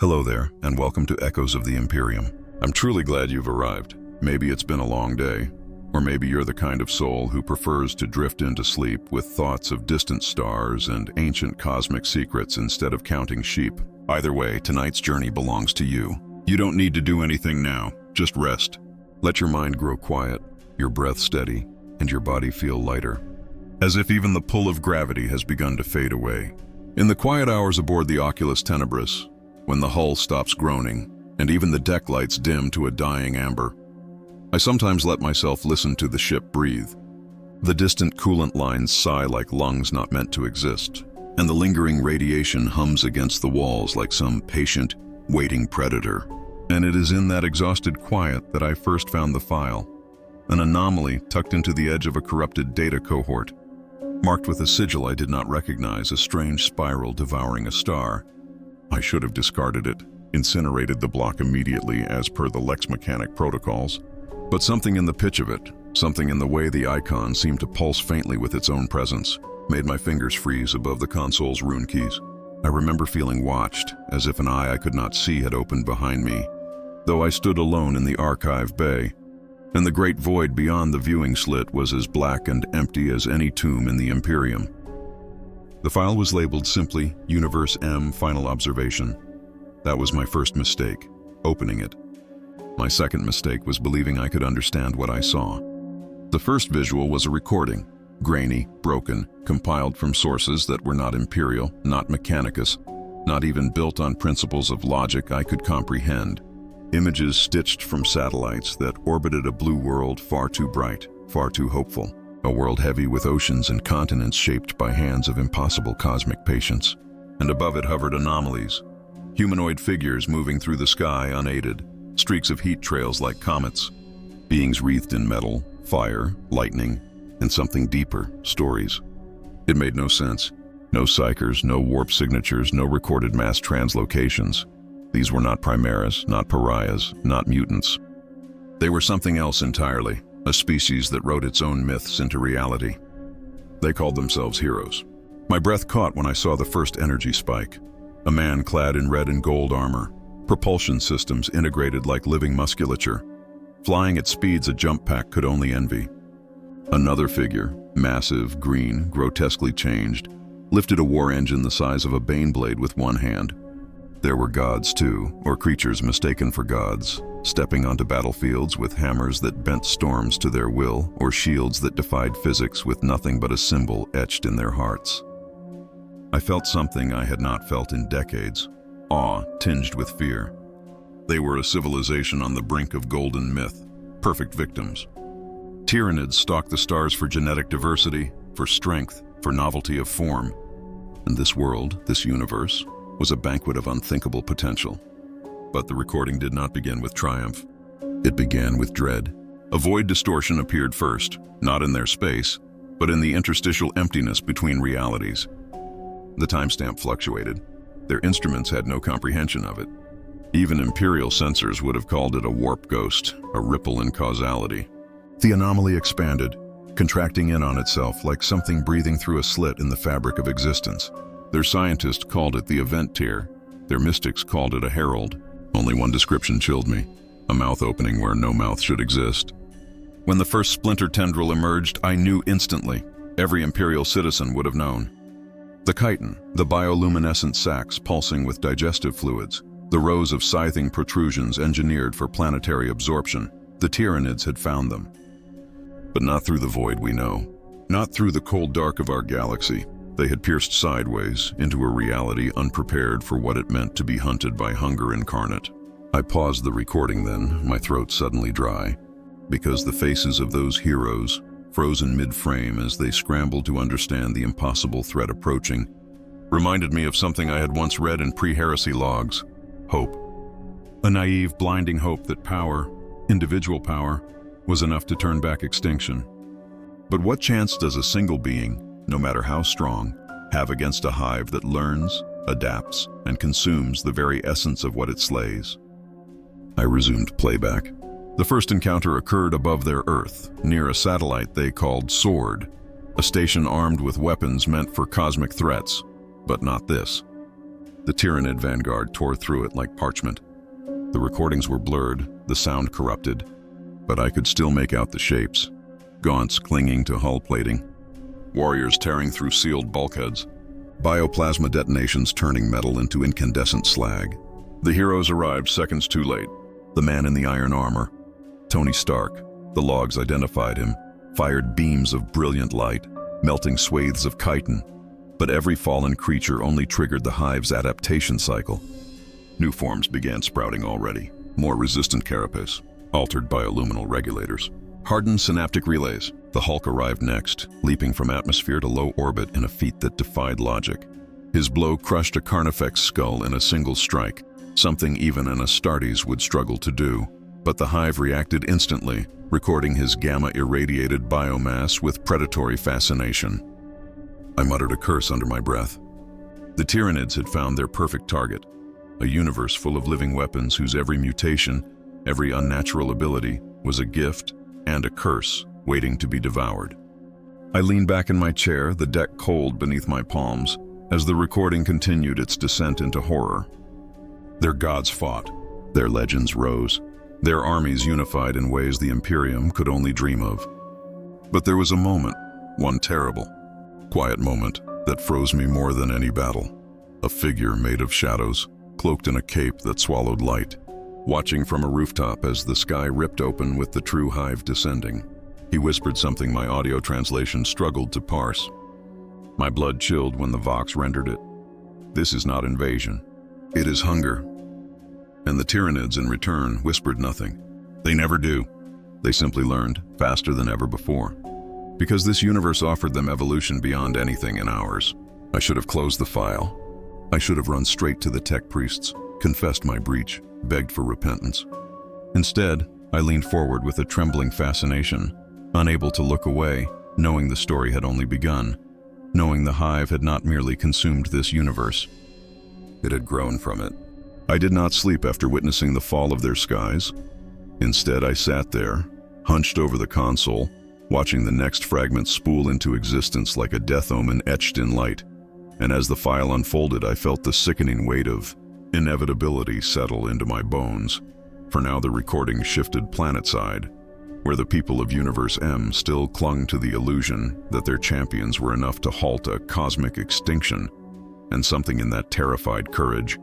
Hello there, and welcome to Echoes of the Imperium. I'm truly glad you've arrived. Maybe it's been a long day, or maybe you're the kind of soul who prefers to drift into sleep with thoughts of distant stars and ancient cosmic secrets instead of counting sheep. Either way, tonight's journey belongs to you. You don't need to do anything now, just rest. Let your mind grow quiet, your breath steady, and your body feel lighter, as if even the pull of gravity has begun to fade away. In the quiet hours aboard the Oculus Tenebris, when the hull stops groaning, and even the deck lights dim to a dying amber, I sometimes let myself listen to the ship breathe. The distant coolant lines sigh like lungs not meant to exist, and the lingering radiation hums against the walls like some patient, waiting predator. And it is in that exhausted quiet that I first found the file, an anomaly tucked into the edge of a corrupted data cohort, marked with a sigil I did not recognize, a strange spiral devouring a star. I should have discarded it, incinerated the block immediately as per the Lex Mechanic protocols. But something in the pitch of it, something in the way the icon seemed to pulse faintly with its own presence, made my fingers freeze above the console's rune keys. I remember feeling watched, as if an eye I could not see had opened behind me, though I stood alone in the archive bay, and the great void beyond the viewing slit was as black and empty as any tomb in the Imperium. The file was labeled simply Universe M Final Observation. That was my first mistake, opening it. My second mistake was believing I could understand what I saw. The first visual was a recording, grainy, broken, compiled from sources that were not Imperial, not Mechanicus, not even built on principles of logic I could comprehend. Images stitched from satellites that orbited a blue world far too bright, far too hopeful. A world heavy with oceans and continents shaped by hands of impossible cosmic patience. And above it hovered anomalies, humanoid figures moving through the sky unaided, streaks of heat trails like comets, beings wreathed in metal, fire, lightning, and something deeper, stories. It made no sense. No psychers, no warp signatures, no recorded mass translocations. These were not Primaris, not pariahs, not mutants. They were something else entirely, a species that wrote its own myths into reality. They called themselves heroes. My breath caught when I saw the first energy spike. A man clad in red and gold armor, propulsion systems integrated like living musculature, flying at speeds a jump pack could only envy. Another figure, massive, green, grotesquely changed, lifted a war engine the size of a Baneblade with one hand. There were gods too, or creatures mistaken for gods, stepping onto battlefields with hammers that bent storms to their will, or shields that defied physics with nothing but a symbol etched in their hearts. I felt something I had not felt in decades, awe tinged with fear. They were a civilization on the brink of golden myth, perfect victims. Tyranids stalked the stars for genetic diversity, for strength, for novelty of form. And this world, this universe, was a banquet of unthinkable potential. But the recording did not begin with triumph. It began with dread. A void distortion appeared first, not in their space, but in the interstitial emptiness between realities. The timestamp fluctuated. Their instruments had no comprehension of it. Even Imperial sensors would have called it a warp ghost, a ripple in causality. The anomaly expanded, contracting in on itself like something breathing through a slit in the fabric of existence. Their scientists called it the event tier. Their mystics called it a herald. Only one description chilled me, a mouth opening where no mouth should exist. When the first splinter tendril emerged, I knew instantly. Every Imperial citizen would have known. The chitin, the bioluminescent sacs pulsing with digestive fluids, the rows of scything protrusions engineered for planetary absorption, the Tyranids had found them. But not through the void we know. Not through the cold dark of our galaxy. They had pierced sideways into a reality unprepared for what it meant to be hunted by hunger incarnate. I paused the recording then, my throat suddenly dry, because the faces of those heroes, frozen mid-frame as they scrambled to understand the impossible threat approaching, reminded me of something I had once read in pre-heresy logs: hope. A naive, blinding hope that power, individual power, was enough to turn back extinction. But what chance does a single being, no matter how strong, have against a hive that learns, adapts, and consumes the very essence of what it slays? I resumed playback. The first encounter occurred above their Earth, near a satellite they called Sword, a station armed with weapons meant for cosmic threats, but not this. The Tyranid vanguard tore through it like parchment. The recordings were blurred, the sound corrupted, but I could still make out the shapes. Gaunts clinging to hull plating, warriors tearing through sealed bulkheads, bioplasma detonations turning metal into incandescent slag. The heroes arrived seconds too late. The man in the iron armor, Tony Stark, the logs identified him, fired beams of brilliant light, melting swathes of chitin. But every fallen creature only triggered the hive's adaptation cycle. New forms began sprouting already, more resistant carapace, altered by luminal regulators. Hardened synaptic relays. The Hulk arrived next, leaping from atmosphere to low orbit in a feat that defied logic. His blow crushed a Carnifex skull in a single strike, something even an Astartes would struggle to do. But the hive reacted instantly, recording his gamma-irradiated biomass with predatory fascination. I muttered a curse under my breath. The Tyranids had found their perfect target, a universe full of living weapons whose every mutation, every unnatural ability, was a gift and a curse waiting to be devoured. I leaned back in my chair, the deck cold beneath my palms, as the recording continued its descent into horror. Their gods fought, their legends rose, their armies unified in ways the Imperium could only dream of. But there was a moment, one terrible, quiet moment, that froze me more than any battle. A figure made of shadows, cloaked in a cape that swallowed light, watching from a rooftop as the sky ripped open with the true hive descending. He whispered something my audio translation struggled to parse. My blood chilled when the Vox rendered it. This is not invasion. It is hunger. And the Tyranids, in return, whispered nothing. They never do. They simply learned, faster than ever before. Because this universe offered them evolution beyond anything in ours. I should have closed the file. I should have run straight to the tech priests, confessed my breach, begged for repentance. Instead, I leaned forward with a trembling fascination, unable to look away, knowing the story had only begun, knowing the hive had not merely consumed this universe. It had grown from it. I did not sleep after witnessing the fall of their skies. Instead, I sat there, hunched over the console, watching the next fragment spool into existence like a death omen etched in light. And as the file unfolded, I felt the sickening weight of inevitability settle into my bones. For now the recording shifted planetside, where the people of Universe M still clung to the illusion that their champions were enough to halt a cosmic extinction, and something in that terrified courage,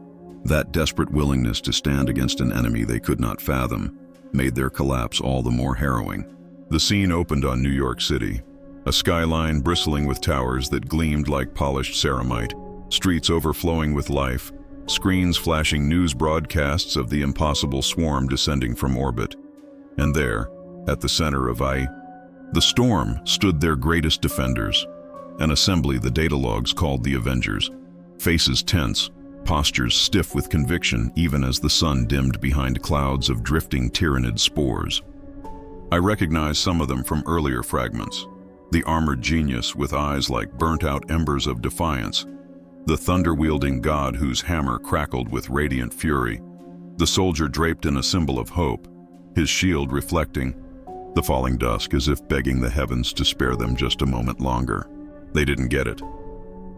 that desperate willingness to stand against an enemy they could not fathom, made their collapse all the more harrowing. The scene opened on New York City, a skyline bristling with towers that gleamed like polished ceramite, streets overflowing with life, screens flashing news broadcasts of the impossible swarm descending from orbit. And there, at the center of the storm, stood their greatest defenders, an assembly the data logs called the Avengers, faces tense, postures stiff with conviction even as the sun dimmed behind clouds of drifting Tyranid spores. I recognized some of them from earlier fragments. The armored genius with eyes like burnt-out embers of defiance, the thunder-wielding god whose hammer crackled with radiant fury, the soldier draped in a symbol of hope, his shield reflecting the falling dusk as if begging the heavens to spare them just a moment longer. They didn't get it.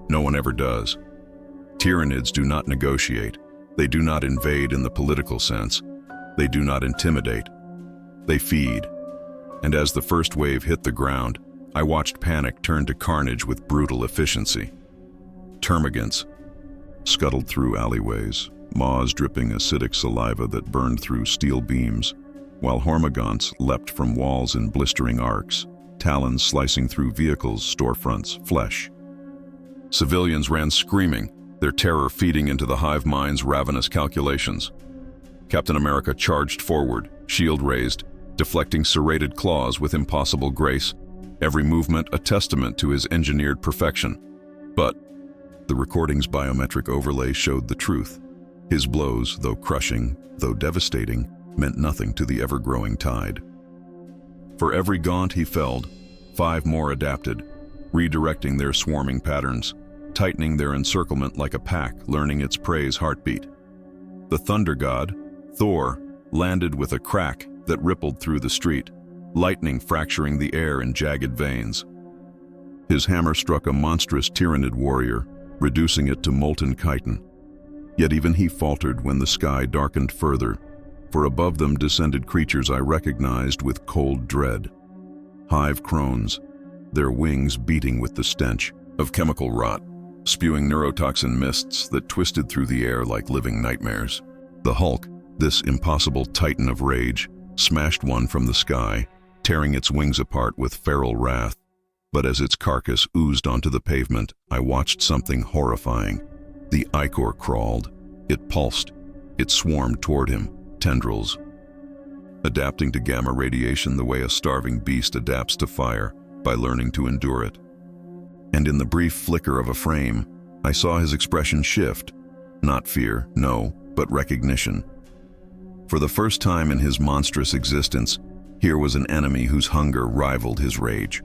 No one ever does. Tyranids do not negotiate. They do not invade in the political sense. They do not intimidate. They feed. And as the first wave hit the ground, I watched panic turn to carnage with brutal efficiency. Termagants scuttled through alleyways, maws dripping acidic saliva that burned through steel beams, while Hormagaunts leapt from walls in blistering arcs, talons slicing through vehicles, storefronts, flesh. Civilians ran screaming, their terror feeding into the hive mind's ravenous calculations. Captain America charged forward, shield raised, deflecting serrated claws with impossible grace, every movement a testament to his engineered perfection. But the recording's biometric overlay showed the truth. His blows, though crushing, though devastating, meant nothing to the ever-growing tide. For every gaunt he felled, 5 more adapted, redirecting their swarming patterns, tightening their encirclement like a pack learning its prey's heartbeat. The thunder god, Thor, landed with a crack that rippled through the street, lightning fracturing the air in jagged veins. His hammer struck a monstrous Tyranid warrior, reducing it to molten chitin. Yet even he faltered when the sky darkened further, for above them descended creatures I recognized with cold dread. Hive crones, their wings beating with the stench of chemical rot, spewing neurotoxin mists that twisted through the air like living nightmares. The Hulk, this impossible titan of rage, smashed one from the sky, tearing its wings apart with feral wrath. But as its carcass oozed onto the pavement, I watched something horrifying. The ichor crawled. It pulsed. It swarmed toward him, tendrils, adapting to gamma radiation the way a starving beast adapts to fire, by learning to endure it. And in the brief flicker of a frame, I saw his expression shift. Not fear, no, but recognition. For the first time in his monstrous existence, here was an enemy whose hunger rivaled his rage.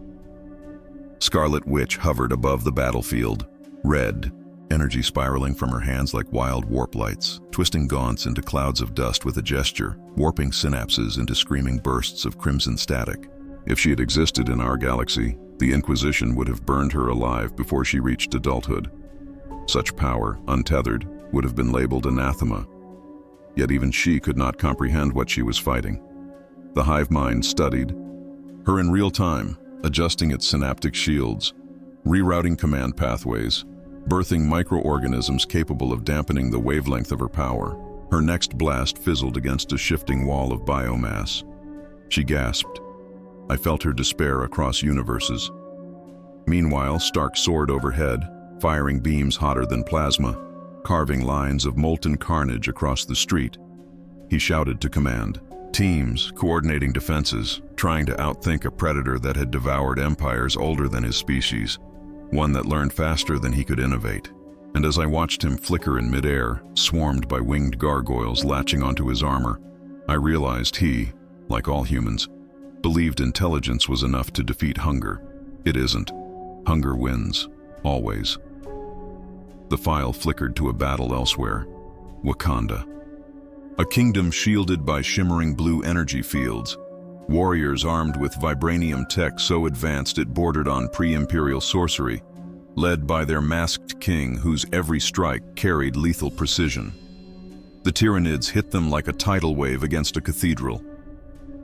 Scarlet Witch hovered above the battlefield, red, energy spiraling from her hands like wild warp lights, twisting gaunts into clouds of dust with a gesture, warping synapses into screaming bursts of crimson static. If she had existed in our galaxy, the Inquisition would have burned her alive before she reached adulthood. Such power, untethered, would have been labeled anathema. Yet even she could not comprehend what she was fighting. The hive mind studied her in real time, adjusting its synaptic shields, rerouting command pathways, birthing microorganisms capable of dampening the wavelength of her power. Her next blast fizzled against a shifting wall of biomass. She gasped. I felt her despair across universes. Meanwhile, Stark soared overhead, firing beams hotter than plasma, carving lines of molten carnage across the street. He shouted to command. Teams, coordinating defenses, trying to outthink a predator that had devoured empires older than his species, one that learned faster than he could innovate. And as I watched him flicker in midair, swarmed by winged gargoyles latching onto his armor, I realized he, like all humans, believed intelligence was enough to defeat hunger. It isn't. Hunger wins, always. The file flickered to a battle elsewhere. Wakanda. A kingdom shielded by shimmering blue energy fields. Warriors armed with vibranium tech so advanced it bordered on pre-imperial sorcery, led by their masked king whose every strike carried lethal precision. The Tyranids hit them like a tidal wave against a cathedral.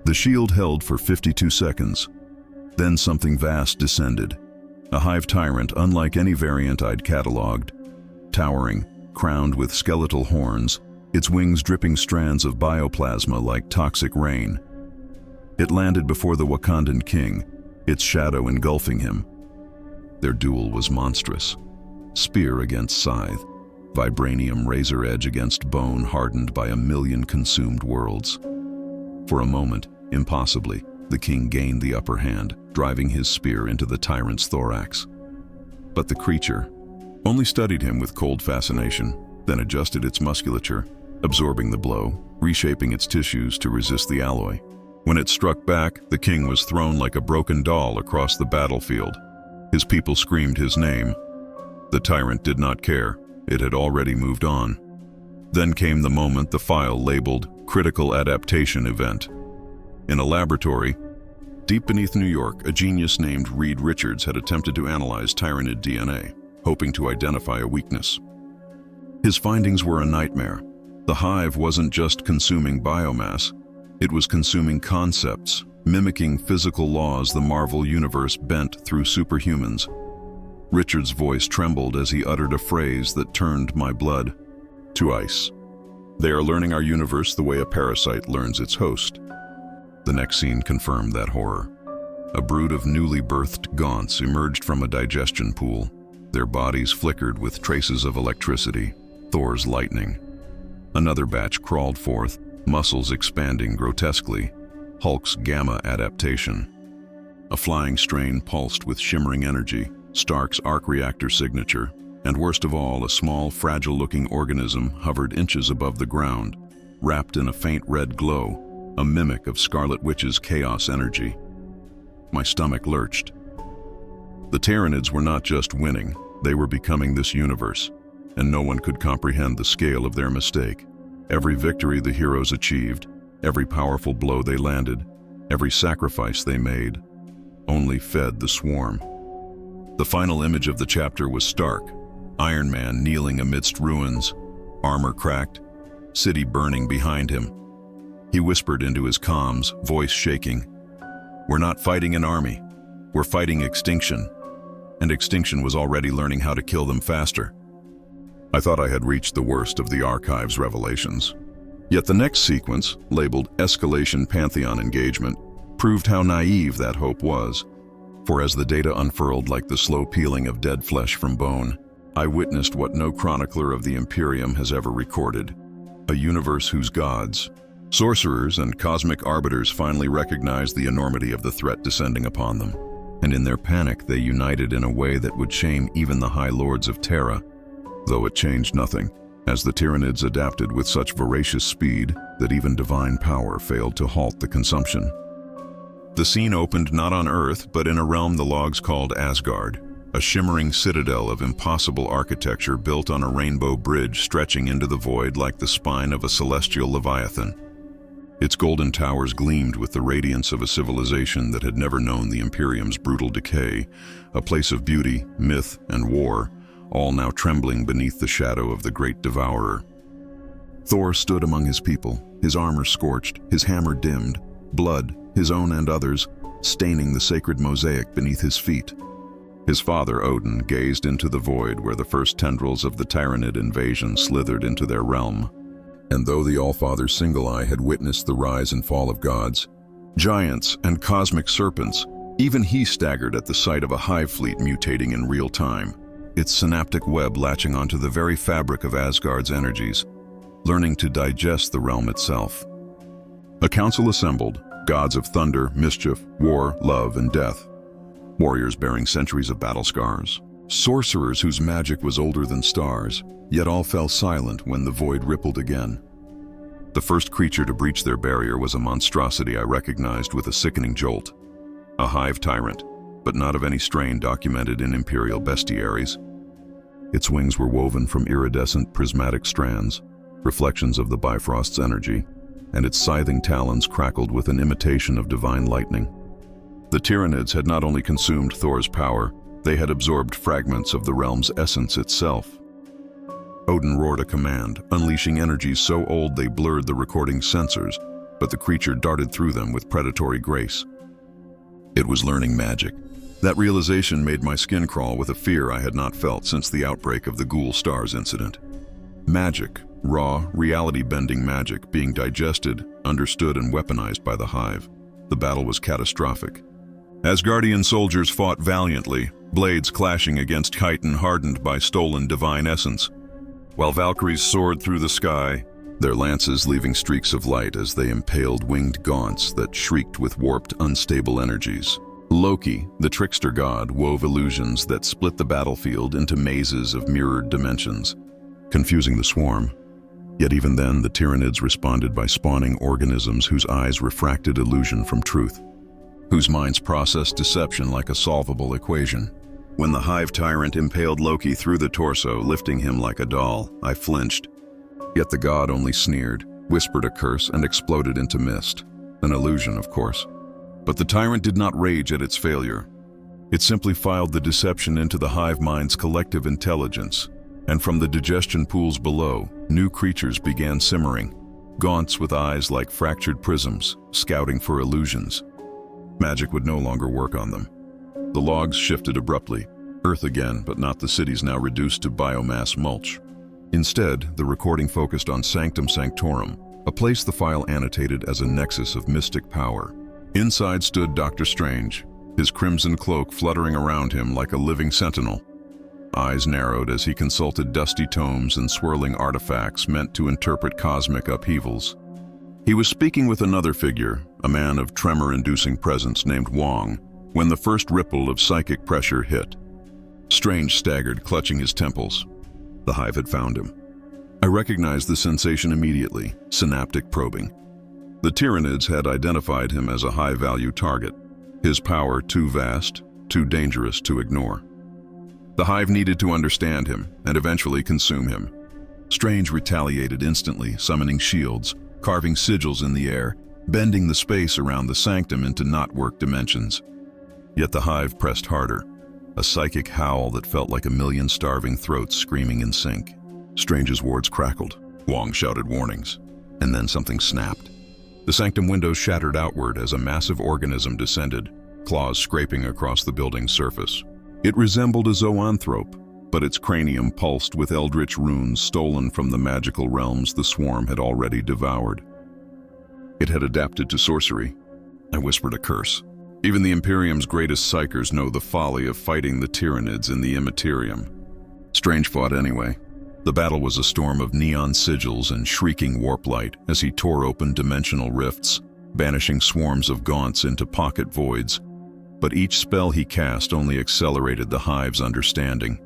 The shield held for 52 seconds. Then something vast descended. A hive tyrant unlike any variant I'd cataloged. Towering, crowned with skeletal horns, its wings dripping strands of bioplasma like toxic rain. It landed before the Wakandan king, its shadow engulfing him. Their duel was monstrous. Spear against scythe, vibranium razor edge against bone hardened by 1,000,000 consumed worlds. For a moment, impossibly, the king gained the upper hand, driving his spear into the tyrant's thorax. But the creature only studied him with cold fascination, then adjusted its musculature, absorbing the blow, reshaping its tissues to resist the alloy. When it struck back, the king was thrown like a broken doll across the battlefield. His people screamed his name. The tyrant did not care. It had already moved on. Then came the moment the file labeled Critical Adaptation Event. In a laboratory, deep beneath New York, a genius named Reed Richards had attempted to analyze Tyranid DNA, hoping to identify a weakness. His findings were a nightmare. The hive wasn't just consuming biomass, it was consuming concepts, mimicking physical laws the Marvel Universe bent through superhumans. Richards' voice trembled as he uttered a phrase that turned my blood to ice. They are learning our universe the way a parasite learns its host. The next scene confirmed that horror. A brood of newly birthed gaunts emerged from a digestion pool. Their bodies flickered with traces of electricity, Thor's lightning. Another batch crawled forth, muscles expanding grotesquely, Hulk's gamma adaptation. A flying strain pulsed with shimmering energy, Stark's arc reactor signature, and worst of all, a small, fragile-looking organism hovered inches above the ground, wrapped in a faint red glow, a mimic of Scarlet Witch's chaos energy. My stomach lurched. The Tyranids were not just winning, they were becoming this universe, and no one could comprehend the scale of their mistake. Every victory the heroes achieved, every powerful blow they landed, every sacrifice they made, only fed the swarm. The final image of the chapter was Stark, Iron Man kneeling amidst ruins, armor cracked, city burning behind him. He whispered into his comms, voice shaking, "We're not fighting an army. We're fighting extinction." And extinction was already learning how to kill them faster. I thought I had reached the worst of the archive's revelations. Yet the next sequence, labeled Escalation Pantheon Engagement, proved how naive that hope was. For as the data unfurled like the slow peeling of dead flesh from bone, I witnessed what no chronicler of the Imperium has ever recorded: a universe whose gods, sorcerers, and cosmic arbiters finally recognized the enormity of the threat descending upon them. And in their panic, they united in a way that would shame even the High Lords of Terra, though it changed nothing, as the Tyranids adapted with such voracious speed that even divine power failed to halt the consumption. The scene opened not on Earth, but in a realm the logs called Asgard, a shimmering citadel of impossible architecture built on a rainbow bridge stretching into the void like the spine of a celestial leviathan. Its golden towers gleamed with the radiance of a civilization that had never known the Imperium's brutal decay, a place of beauty, myth, and war, all now trembling beneath the shadow of the great devourer. Thor stood among his people, his armor scorched, his hammer dimmed, blood, his own and others, staining the sacred mosaic beneath his feet. His father, Odin, gazed into the void where the first tendrils of the Tyranid invasion slithered into their realm. And though the Allfather's single eye had witnessed the rise and fall of gods, giants, and cosmic serpents, even he staggered at the sight of a hive fleet mutating in real time, its synaptic web latching onto the very fabric of Asgard's energies, learning to digest the realm itself. A council assembled, gods of thunder, mischief, war, love, and death, warriors bearing centuries of battle scars, sorcerers whose magic was older than stars, yet all fell silent when the void rippled again. The first creature to breach their barrier was a monstrosity I recognized with a sickening jolt. A hive tyrant, but not of any strain documented in imperial bestiaries. Its wings were woven from iridescent prismatic strands, reflections of the Bifrost's energy, and its scything talons crackled with an imitation of divine lightning. The Tyranids had not only consumed Thor's power, they had absorbed fragments of the realm's essence itself. Odin roared a command, unleashing energies so old they blurred the recording sensors, but the creature darted through them with predatory grace. It was learning magic. That realization made my skin crawl with a fear I had not felt since the outbreak of the Ghoul Stars incident. Magic, raw, reality-bending magic being digested, understood, and weaponized by the Hive. The battle was catastrophic. Asgardian soldiers fought valiantly, blades clashing against chitin hardened by stolen divine essence, while Valkyries soared through the sky, their lances leaving streaks of light as they impaled winged gaunts that shrieked with warped, unstable energies. Loki, the trickster god, wove illusions that split the battlefield into mazes of mirrored dimensions, confusing the swarm. Yet even then, the Tyranids responded by spawning organisms whose eyes refracted illusion from truth, whose minds processed deception like a solvable equation. When the hive tyrant impaled Loki through the torso, lifting him like a doll, I flinched. Yet the god only sneered, whispered a curse, and exploded into mist. An illusion, of course. But the tyrant did not rage at its failure. It simply filed the deception into the hive mind's collective intelligence, and from the digestion pools below, new creatures began simmering, gaunts with eyes like fractured prisms, scouting for illusions. Magic would no longer work on them. The logs shifted abruptly, Earth again, but not the cities now reduced to biomass mulch. Instead, the recording focused on Sanctum Sanctorum, a place the file annotated as a nexus of mystic power. Inside stood Dr. Strange, his crimson cloak fluttering around him like a living sentinel. Eyes narrowed as he consulted dusty tomes and swirling artifacts meant to interpret cosmic upheavals. He was speaking with another figure, a man of tremor-inducing presence named Wong, when the first ripple of psychic pressure hit. Strange staggered, clutching his temples. The hive had found him. I recognized the sensation immediately, synaptic probing. The Tyranids had identified him as a high-value target, his power too vast, too dangerous to ignore. The hive needed to understand him and eventually consume him. Strange retaliated instantly, summoning shields, carving sigils in the air, bending the space around the sanctum into knotwork dimensions. Yet the hive pressed harder, a psychic howl that felt like a million starving throats screaming in sync. Strange's wards crackled, Wong shouted warnings, and then something snapped. The sanctum windows shattered outward as a massive organism descended, claws scraping across the building's surface. It resembled a zoanthrope, but its cranium pulsed with eldritch runes stolen from the magical realms the swarm had already devoured. It had adapted to sorcery. I whispered a curse. Even the Imperium's greatest psychers know the folly of fighting the Tyranids in the Immaterium. Strange fought anyway. The battle was a storm of neon sigils and shrieking warp light as he tore open dimensional rifts, banishing swarms of gaunts into pocket voids. But each spell he cast only accelerated the Hive's understanding.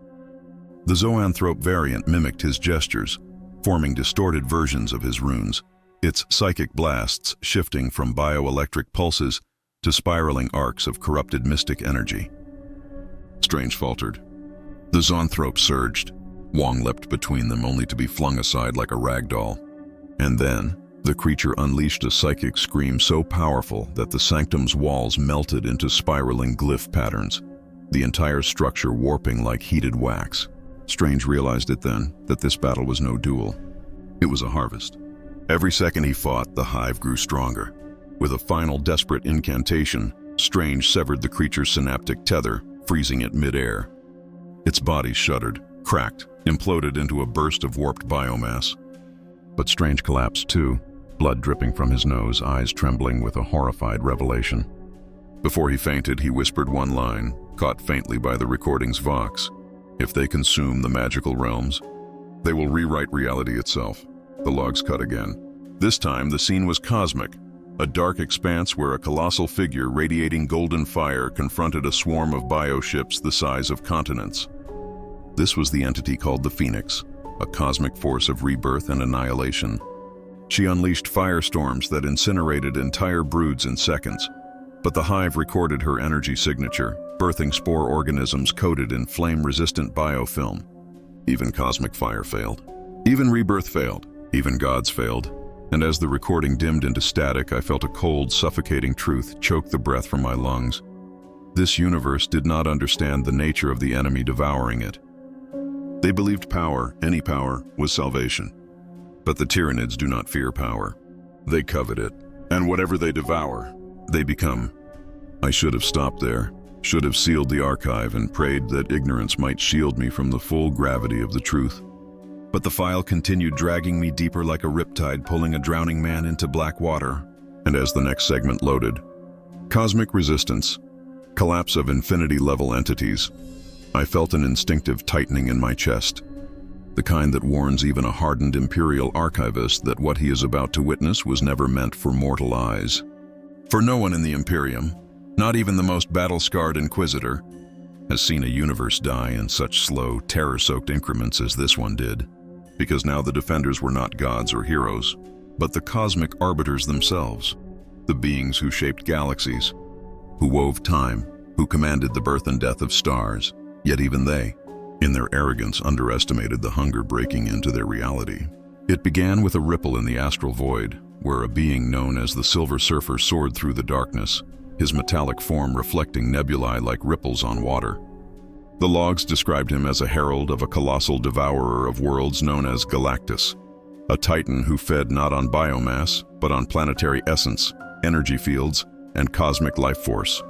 The zoanthrope variant mimicked his gestures, forming distorted versions of his runes, its psychic blasts shifting from bioelectric pulses to spiraling arcs of corrupted mystic energy. Strange faltered. The zoanthrope surged. Wong leapt between them only to be flung aside like a rag doll. And then, the creature unleashed a psychic scream so powerful that the sanctum's walls melted into spiraling glyph patterns, the entire structure warping like heated wax. Strange realized it then that this battle was no duel. It was a harvest. Every second he fought, the Hive grew stronger. With a final desperate incantation, Strange severed the creature's synaptic tether, freezing it mid-air. Its body shuddered, cracked, imploded into a burst of warped biomass. But Strange collapsed too, blood dripping from his nose, eyes trembling with a horrified revelation. Before he fainted, he whispered one line, caught faintly by the recording's vox. If they consume the magical realms, they will rewrite reality itself. The logs cut again. This time, the scene was cosmic, a dark expanse where a colossal figure radiating golden fire confronted a swarm of bioships the size of continents. This was the entity called the Phoenix, a cosmic force of rebirth and annihilation. She unleashed firestorms that incinerated entire broods in seconds, but the Hive recorded her energy signature, birthing spore organisms coated in flame-resistant biofilm. Even cosmic fire failed. Even rebirth failed. Even gods failed. And as the recording dimmed into static, I felt a cold, suffocating truth choke the breath from my lungs. This universe did not understand the nature of the enemy devouring it. They believed power, any power, was salvation. But the Tyranids do not fear power. They covet it. And whatever they devour, they become. I should have stopped there, should have sealed the archive and prayed that ignorance might shield me from the full gravity of the truth. But the file continued dragging me deeper like a riptide pulling a drowning man into black water. And as the next segment loaded, cosmic resistance, collapse of infinity-level entities, I felt an instinctive tightening in my chest, the kind that warns even a hardened Imperial archivist that what he is about to witness was never meant for mortal eyes. For no one in the Imperium, not even the most battle-scarred Inquisitor, has seen a universe die in such slow, terror-soaked increments as this one did. Because now the defenders were not gods or heroes, but the cosmic arbiters themselves, the beings who shaped galaxies, who wove time, who commanded the birth and death of stars. Yet even they, in their arrogance, underestimated the hunger breaking into their reality. It began with a ripple in the astral void, where a being known as the Silver Surfer soared through the darkness, his metallic form reflecting nebulae like ripples on water. The logs described him as a herald of a colossal devourer of worlds known as Galactus, a titan who fed not on biomass, but on planetary essence, energy fields, and cosmic life force.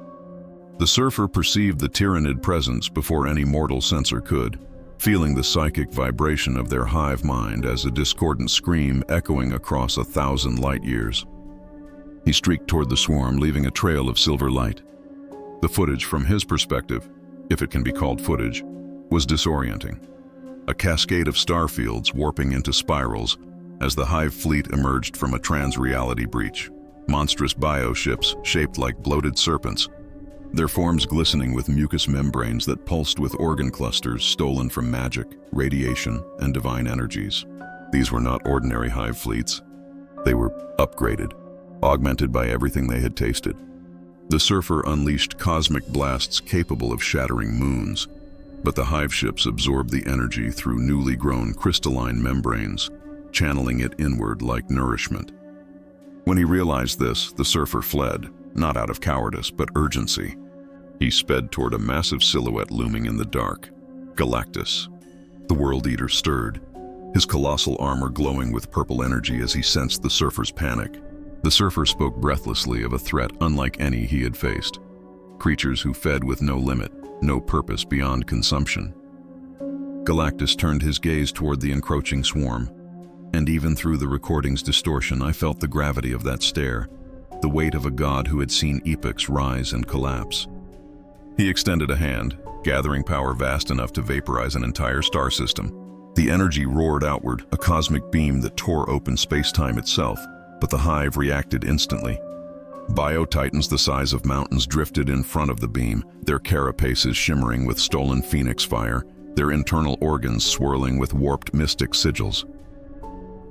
The Surfer perceived the Tyranid presence before any mortal sensor could, feeling the psychic vibration of their hive mind as a discordant scream echoing across 1,000 light years. He streaked toward the swarm, leaving a trail of silver light. The footage from his perspective, if it can be called footage, was disorienting. A cascade of star fields warping into spirals as the Hive fleet emerged from a trans-reality breach. Monstrous bioships shaped like bloated serpents, their forms glistening with mucous membranes that pulsed with organ clusters stolen from magic, radiation, and divine energies. These were not ordinary Hive fleets. They were upgraded, augmented by everything they had tasted. The Surfer unleashed cosmic blasts capable of shattering moons, but the Hive ships absorbed the energy through newly grown crystalline membranes, channeling it inward like nourishment. When he realized this, the Surfer fled, not out of cowardice, but urgency. He sped toward a massive silhouette looming in the dark, Galactus. The World Eater stirred, his colossal armor glowing with purple energy as he sensed the surfer's panic. The surfer spoke breathlessly of a threat unlike any he had faced. Creatures who fed with no limit, no purpose beyond consumption. Galactus turned his gaze toward the encroaching swarm, and even through the recording's distortion, I felt the gravity of that stare, the weight of a god who had seen epochs rise and collapse. He extended a hand, gathering power vast enough to vaporize an entire star system. The energy roared outward, a cosmic beam that tore open space-time itself, but the hive reacted instantly. Bio-titans the size of mountains drifted in front of the beam, their carapaces shimmering with stolen phoenix fire, their internal organs swirling with warped mystic sigils.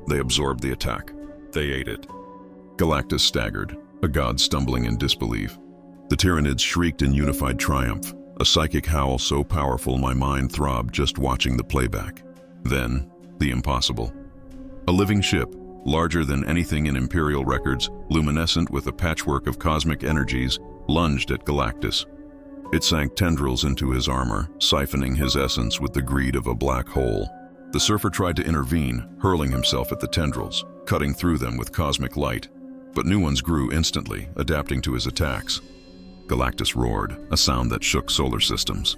They absorbed the attack. They ate it. Galactus staggered, a god stumbling in disbelief. The Tyranids shrieked in unified triumph, a psychic howl so powerful my mind throbbed just watching the playback. Then, the impossible. A living ship, larger than anything in Imperial records, luminescent with a patchwork of cosmic energies, lunged at Galactus. It sank tendrils into his armor, siphoning his essence with the greed of a black hole. The surfer tried to intervene, hurling himself at the tendrils, cutting through them with cosmic light. But new ones grew instantly, adapting to his attacks. Galactus roared, a sound that shook solar systems.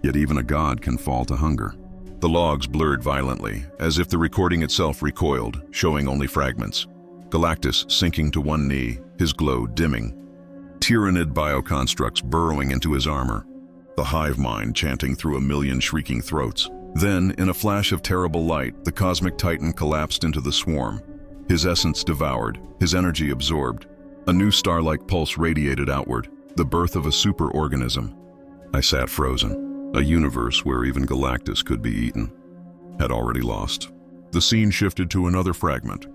Yet even a god can fall to hunger. The logs blurred violently, as if the recording itself recoiled, showing only fragments. Galactus sinking to one knee, his glow dimming. Tyranid bioconstructs burrowing into his armor. The hive mind chanting through a million shrieking throats. Then, in a flash of terrible light, the cosmic titan collapsed into the swarm. His essence devoured, his energy absorbed. A new star-like pulse radiated outward, the birth of a superorganism. I sat frozen. A universe where even Galactus could be eaten had already lost. The scene shifted to another fragment.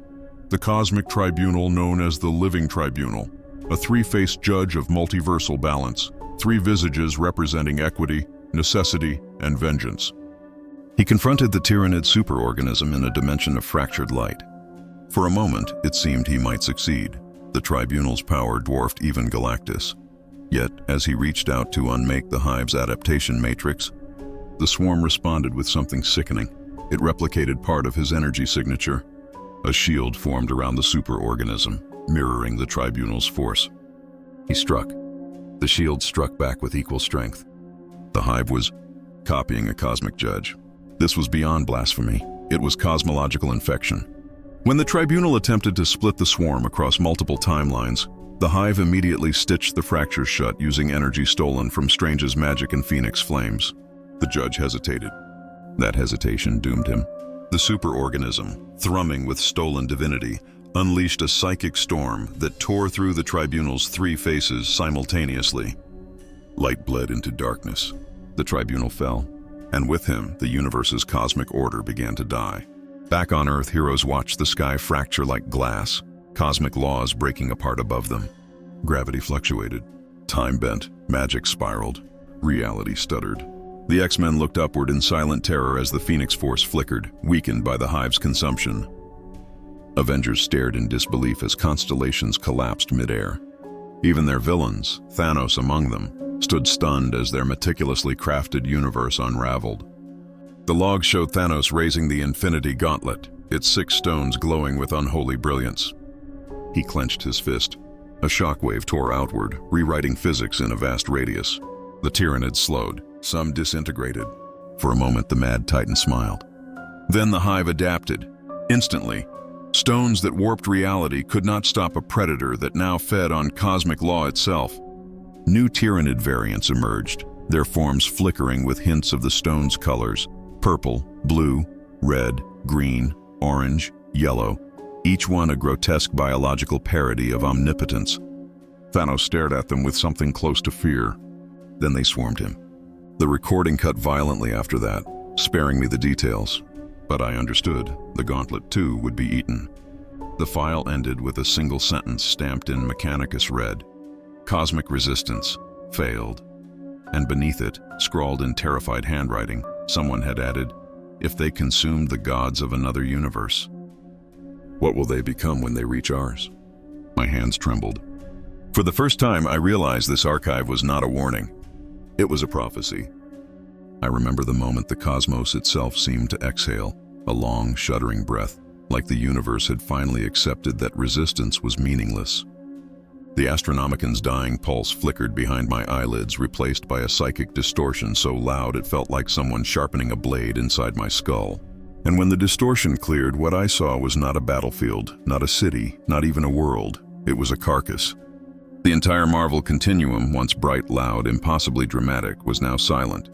The cosmic tribunal known as the Living Tribunal, a three-faced judge of multiversal balance, three visages representing equity, necessity, and vengeance. He confronted the Tyranid superorganism in a dimension of fractured light. For a moment, it seemed he might succeed. The tribunal's power dwarfed even Galactus. Yet, as he reached out to unmake the hive's adaptation matrix, the swarm responded with something sickening. It replicated part of his energy signature. A shield formed around the superorganism, mirroring the tribunal's force. He struck. The shield struck back with equal strength. The hive was copying a cosmic judge. This was beyond blasphemy. It was cosmological infection. When the tribunal attempted to split the swarm across multiple timelines, the hive immediately stitched the fractures shut using energy stolen from Strange's magic and phoenix flames. The judge hesitated. That hesitation doomed him. The superorganism, thrumming with stolen divinity, unleashed a psychic storm that tore through the tribunal's three faces simultaneously. Light bled into darkness. The tribunal fell, and with him, the universe's cosmic order began to die. Back on Earth, heroes watched the sky fracture like glass, cosmic laws breaking apart above them. Gravity fluctuated. Time bent, magic spiraled, reality stuttered. The X-Men looked upward in silent terror as the Phoenix Force flickered, weakened by the hive's consumption. Avengers stared in disbelief as constellations collapsed midair. Even their villains, Thanos among them, stood stunned as their meticulously crafted universe unraveled. The logs showed Thanos raising the Infinity Gauntlet, its 6 stones glowing with unholy brilliance. He clenched his fist. A shockwave tore outward, rewriting physics in a vast radius. The Tyranids slowed, some disintegrated. For a moment, the Mad Titan smiled. Then the hive adapted. Instantly, stones that warped reality could not stop a predator that now fed on cosmic law itself. New Tyranid variants emerged, their forms flickering with hints of the stone's colors: purple, blue, red, green, orange, yellow, each one a grotesque biological parody of omnipotence. Thanos stared at them with something close to fear. Then they swarmed him. The recording cut violently after that, sparing me the details. But I understood, the gauntlet too would be eaten. The file ended with a single sentence stamped in Mechanicus red. Cosmic resistance, failed. And beneath it, scrawled in terrified handwriting, someone had added, if they consumed the gods of another universe. What will they become when they reach ours? My hands trembled. For the first time, I realized this archive was not a warning. It was a prophecy. I remember the moment the cosmos itself seemed to exhale, a long, shuddering breath, like the universe had finally accepted that resistance was meaningless. The Astronomican's dying pulse flickered behind my eyelids, replaced by a psychic distortion so loud it felt like someone sharpening a blade inside my skull. And when the distortion cleared, what I saw was not a battlefield, not a city, not even a world. It was a carcass. The entire Marvel continuum, once bright, loud, impossibly dramatic, was now silent.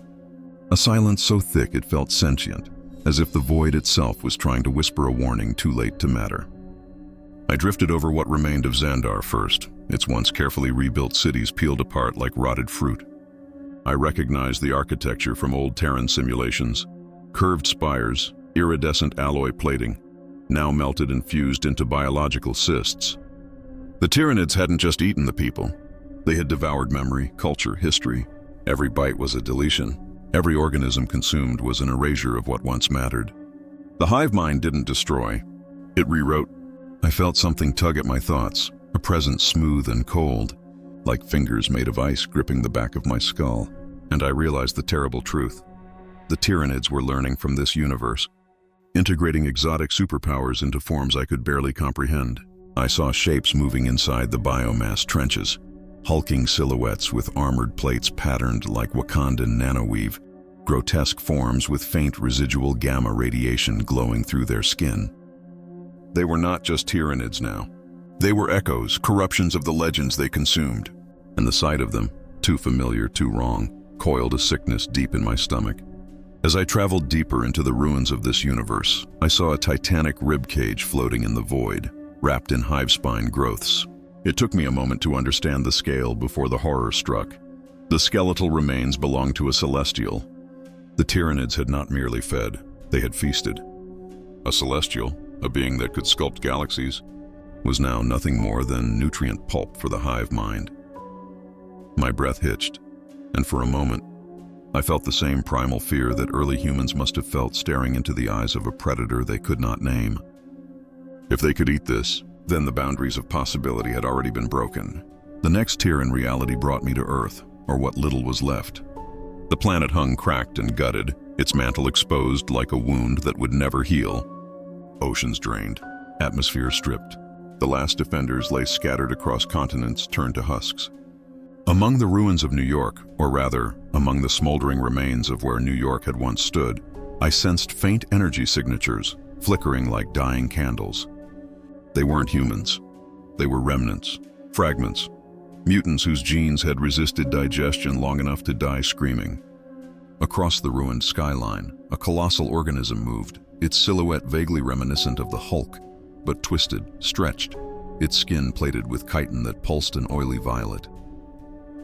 A silence so thick it felt sentient, as if the void itself was trying to whisper a warning too late to matter. I drifted over what remained of Xandar first, its once carefully rebuilt cities peeled apart like rotted fruit. I recognized the architecture from old Terran simulations, curved spires, iridescent alloy plating, now melted and fused into biological cysts. The Tyranids hadn't just eaten the people. They had devoured memory, culture, history. Every bite was a deletion. Every organism consumed was an erasure of what once mattered. The hive mind didn't destroy. It rewrote. I felt something tug at my thoughts, a presence smooth and cold, like fingers made of ice gripping the back of my skull. And I realized the terrible truth. The Tyranids were learning from this universe, integrating exotic superpowers into forms I could barely comprehend. I saw shapes moving inside the biomass trenches, hulking silhouettes with armored plates patterned like Wakandan nanoweave, grotesque forms with faint residual gamma radiation glowing through their skin. They were not just Tyranids now. They were echoes, corruptions of the legends they consumed, and the sight of them, too familiar, too wrong, coiled a sickness deep in my stomach. As I traveled deeper into the ruins of this universe, I saw a titanic ribcage floating in the void, wrapped in hive-spine growths. It took me a moment to understand the scale before the horror struck. The skeletal remains belonged to a celestial. The Tyranids had not merely fed, they had feasted. A celestial, a being that could sculpt galaxies, was now nothing more than nutrient pulp for the hive mind. My breath hitched, and for a moment, I felt the same primal fear that early humans must have felt staring into the eyes of a predator they could not name. If they could eat this, then the boundaries of possibility had already been broken. The next tear in reality brought me to Earth, or what little was left. The planet hung cracked and gutted, its mantle exposed like a wound that would never heal. Oceans drained, atmosphere stripped. The last defenders lay scattered across continents turned to husks. Among the ruins of New York, or rather, among the smoldering remains of where New York had once stood, I sensed faint energy signatures, flickering like dying candles. They weren't humans. They were remnants, fragments, mutants whose genes had resisted digestion long enough to die screaming. Across the ruined skyline, a colossal organism moved, its silhouette vaguely reminiscent of the Hulk, but twisted, stretched, its skin plated with chitin that pulsed an oily violet.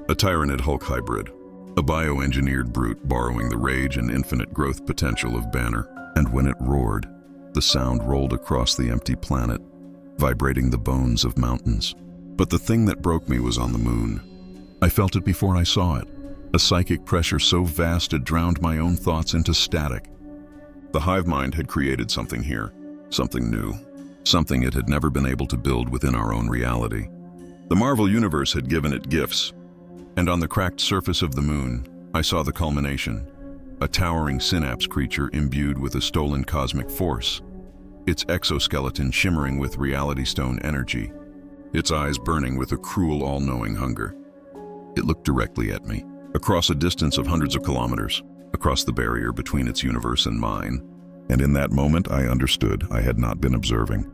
A Tyranid Hulk hybrid, a bioengineered brute borrowing the rage and infinite growth potential of Banner. And when it roared, the sound rolled across the empty planet, vibrating the bones of mountains. But the thing that broke me was on the moon. I felt it before I saw it, a psychic pressure so vast it drowned my own thoughts into static. The hive mind had created something here, something new, something it had never been able to build within our own reality. The Marvel Universe had given it gifts, and on the cracked surface of the moon, I saw the culmination, a towering synapse creature imbued with a stolen cosmic force, its exoskeleton shimmering with reality stone energy, its eyes burning with a cruel, all-knowing hunger. It looked directly at me, across a distance of hundreds of kilometers, across the barrier between its universe and mine. And in that moment, I understood I had not been observing.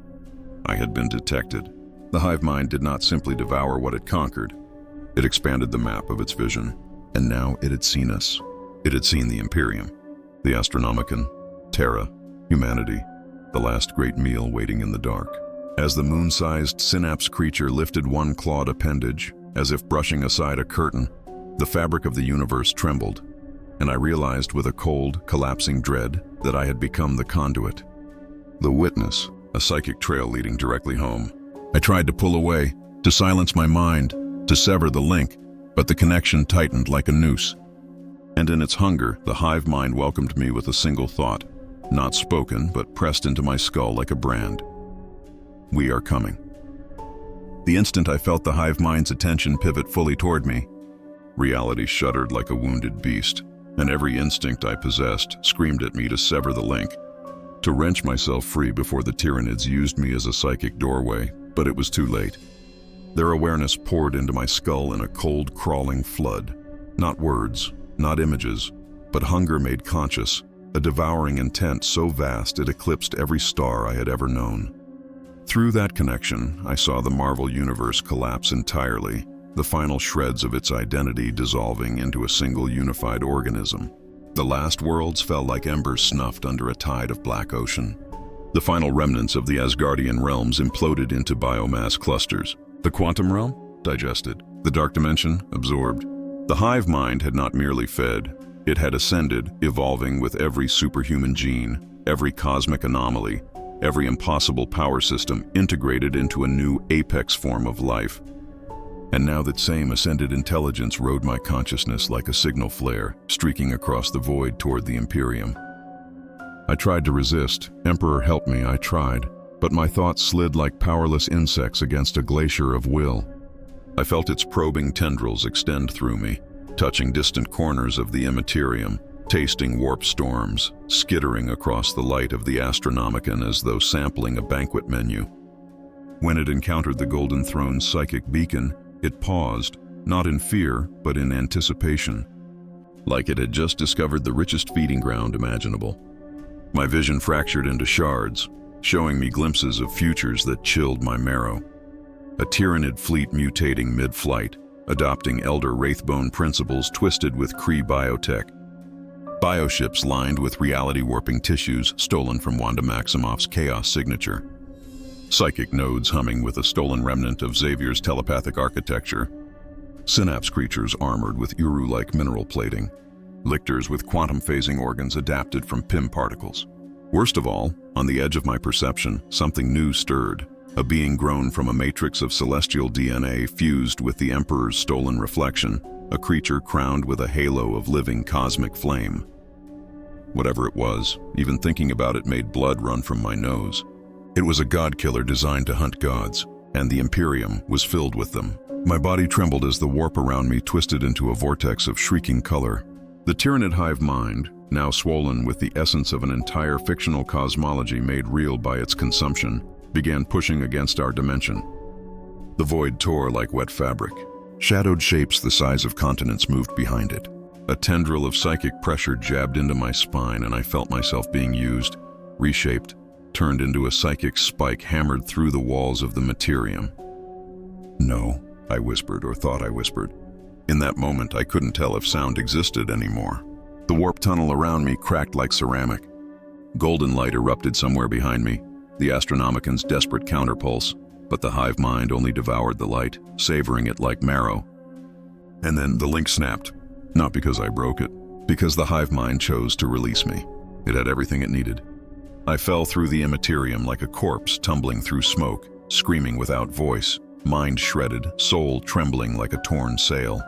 I had been detected. The hive mind did not simply devour what it conquered. It expanded the map of its vision, and now it had seen us. It had seen the Imperium, the Astronomican, Terra, humanity, the last great meal waiting in the dark. As the moon-sized synapse creature lifted one clawed appendage, as if brushing aside a curtain, the fabric of the universe trembled, and I realized with a cold, collapsing dread that I had become the conduit. The witness, a psychic trail leading directly home. I tried to pull away, to silence my mind, to sever the link, but the connection tightened like a noose. And in its hunger, the hive mind welcomed me with a single thought, not spoken, but pressed into my skull like a brand. We are coming. The instant I felt the hive mind's attention pivot fully toward me, reality shuddered like a wounded beast, and every instinct I possessed screamed at me to sever the link. to wrench myself free before the Tyranids used me as a psychic doorway, but it was too late. Their awareness poured into my skull in a cold, crawling flood. Not words, not images, but hunger made conscious, a devouring intent so vast it eclipsed every star I had ever known. Through that connection, I saw the Marvel Universe collapse entirely, the final shreds of its identity dissolving into a single unified organism. The last worlds fell like embers snuffed under a tide of black ocean. The final remnants of the Asgardian realms imploded into biomass clusters. The quantum realm? Digested. The dark dimension? Absorbed. The hive mind had not merely fed. It had ascended, evolving with every superhuman gene, every cosmic anomaly, every impossible power system integrated into a new apex form of life. And now that same ascended intelligence rode my consciousness like a signal flare, streaking across the void toward the Imperium. I tried to resist. Emperor, help me, I tried. But my thoughts slid like powerless insects against a glacier of will. I felt its probing tendrils extend through me, touching distant corners of the Immaterium, tasting warp storms, skittering across the light of the Astronomicon as though sampling a banquet menu. When it encountered the Golden Throne's psychic beacon, it paused, not in fear, but in anticipation, like it had just discovered the richest feeding ground imaginable. My vision fractured into shards, showing me glimpses of futures that chilled my marrow. A Tyranid fleet mutating mid-flight, adopting elder Wraithbone principles twisted with Kree biotech. Bioships lined with reality-warping tissues stolen from Wanda Maximoff's Chaos signature. Psychic nodes humming with a stolen remnant of Xavier's telepathic architecture. Synapse creatures armored with Uru-like mineral plating. Lictors with quantum-phasing organs adapted from PIM particles. Worst of all, on the edge of my perception, something new stirred. A being grown from a matrix of celestial DNA fused with the Emperor's stolen reflection, a creature crowned with a halo of living cosmic flame. Whatever it was, even thinking about it made blood run from my nose. It was a god-killer designed to hunt gods, and the Imperium was filled with them. My body trembled as the warp around me twisted into a vortex of shrieking color. The Tyranid hive mind, now swollen with the essence of an entire fictional cosmology made real by its consumption, began pushing against our dimension. The void tore like wet fabric. Shadowed shapes the size of continents moved behind it. A tendril of psychic pressure jabbed into my spine, and I felt myself being used, reshaped, turned into a psychic spike hammered through the walls of the Materium. No, I whispered, or thought I whispered. In that moment, I couldn't tell if sound existed anymore. The warp tunnel around me cracked like ceramic. Golden light erupted somewhere behind me, the Astronomicon's desperate counterpulse, but the hive mind only devoured the light, savoring it like marrow. And then the link snapped. Not because I broke it, because the hive mind chose to release me. It had everything it needed. I fell through the Immaterium like a corpse tumbling through smoke, screaming without voice, mind shredded, soul trembling like a torn sail.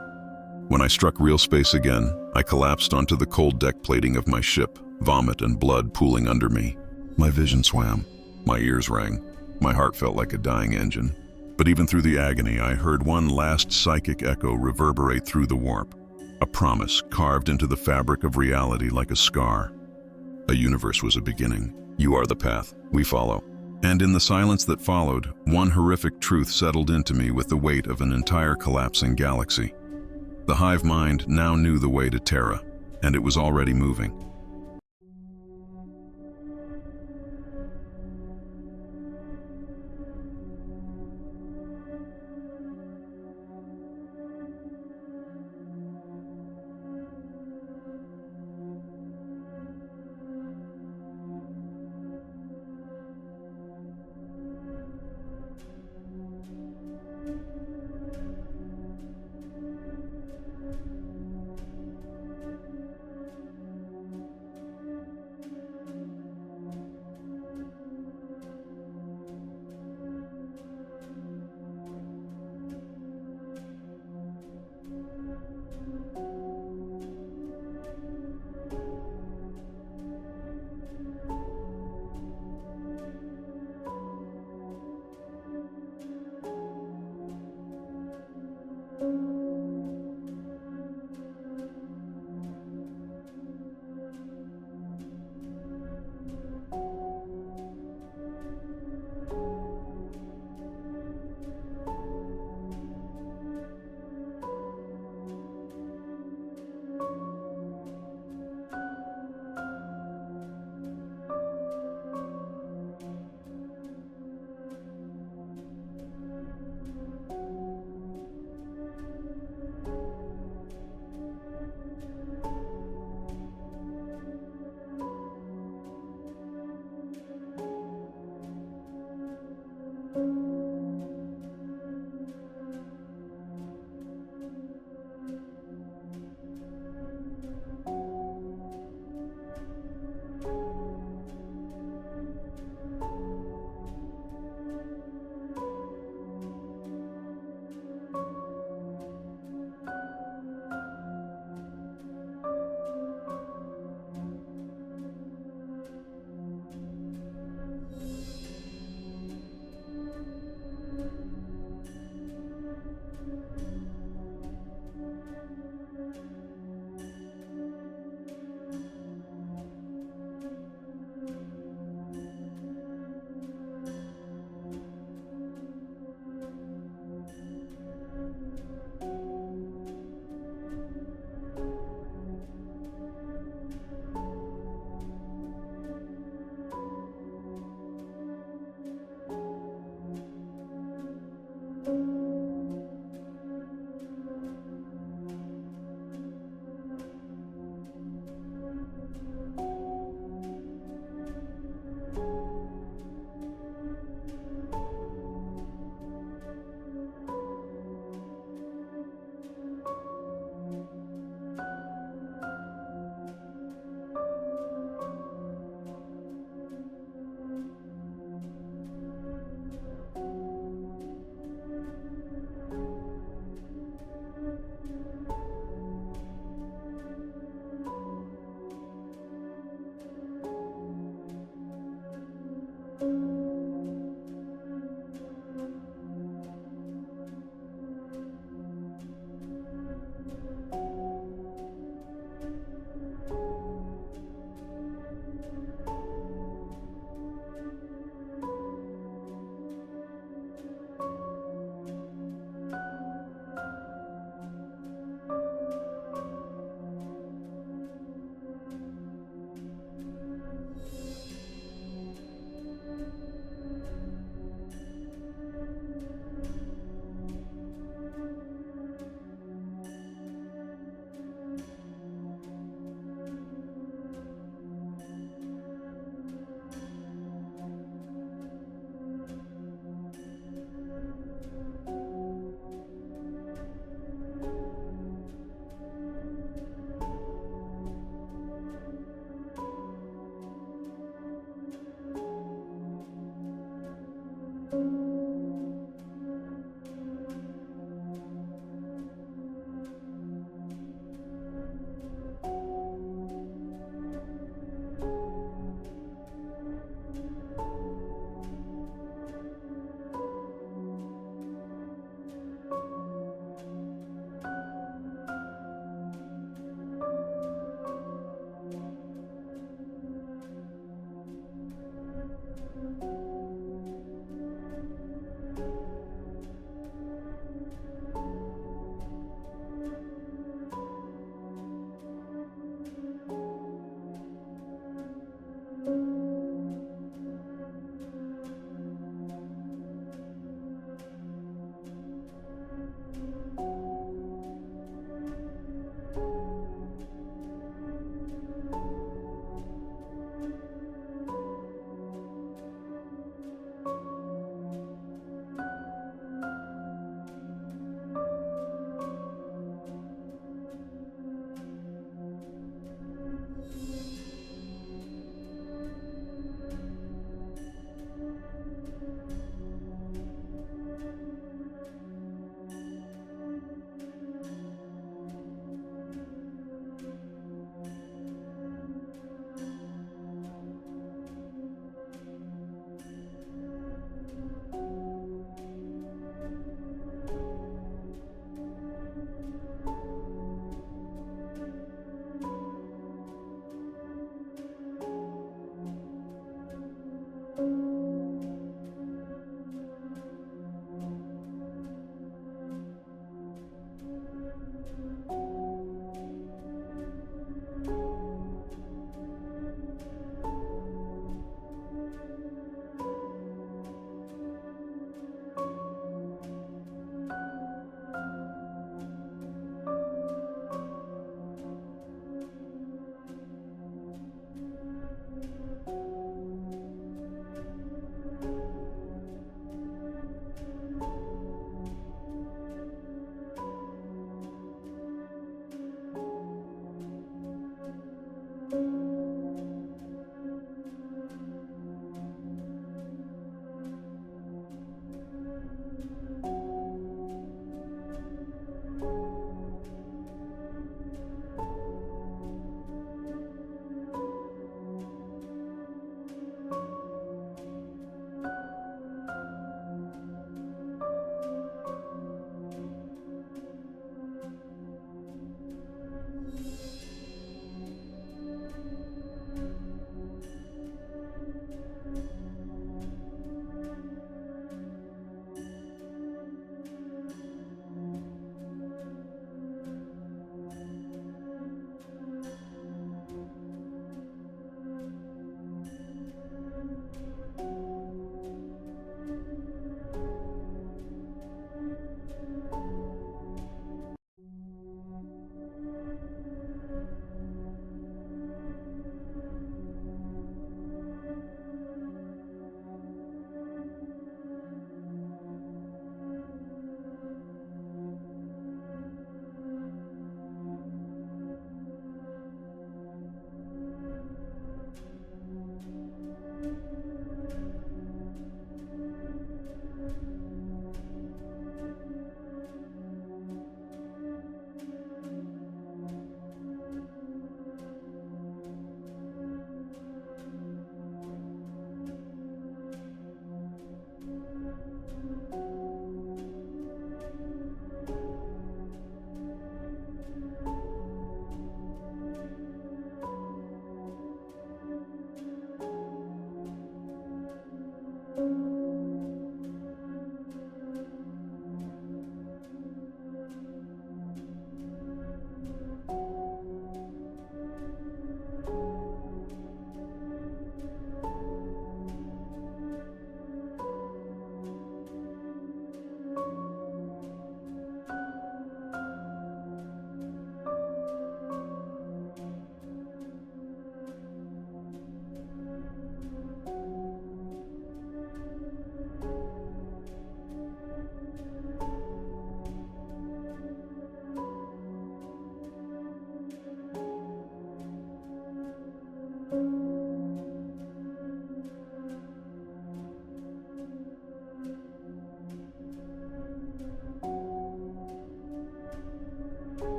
When I struck real space again, I collapsed onto the cold deck plating of my ship, vomit and blood pooling under me. My vision swam. My ears rang. My heart felt like a dying engine. But even through the agony, I heard one last psychic echo reverberate through the warp. A promise carved into the fabric of reality like a scar. A universe was a beginning. You are the path. We follow. And in the silence that followed, one horrific truth settled into me with the weight of an entire collapsing galaxy. The hive mind now knew the way to Terra, and it was already moving.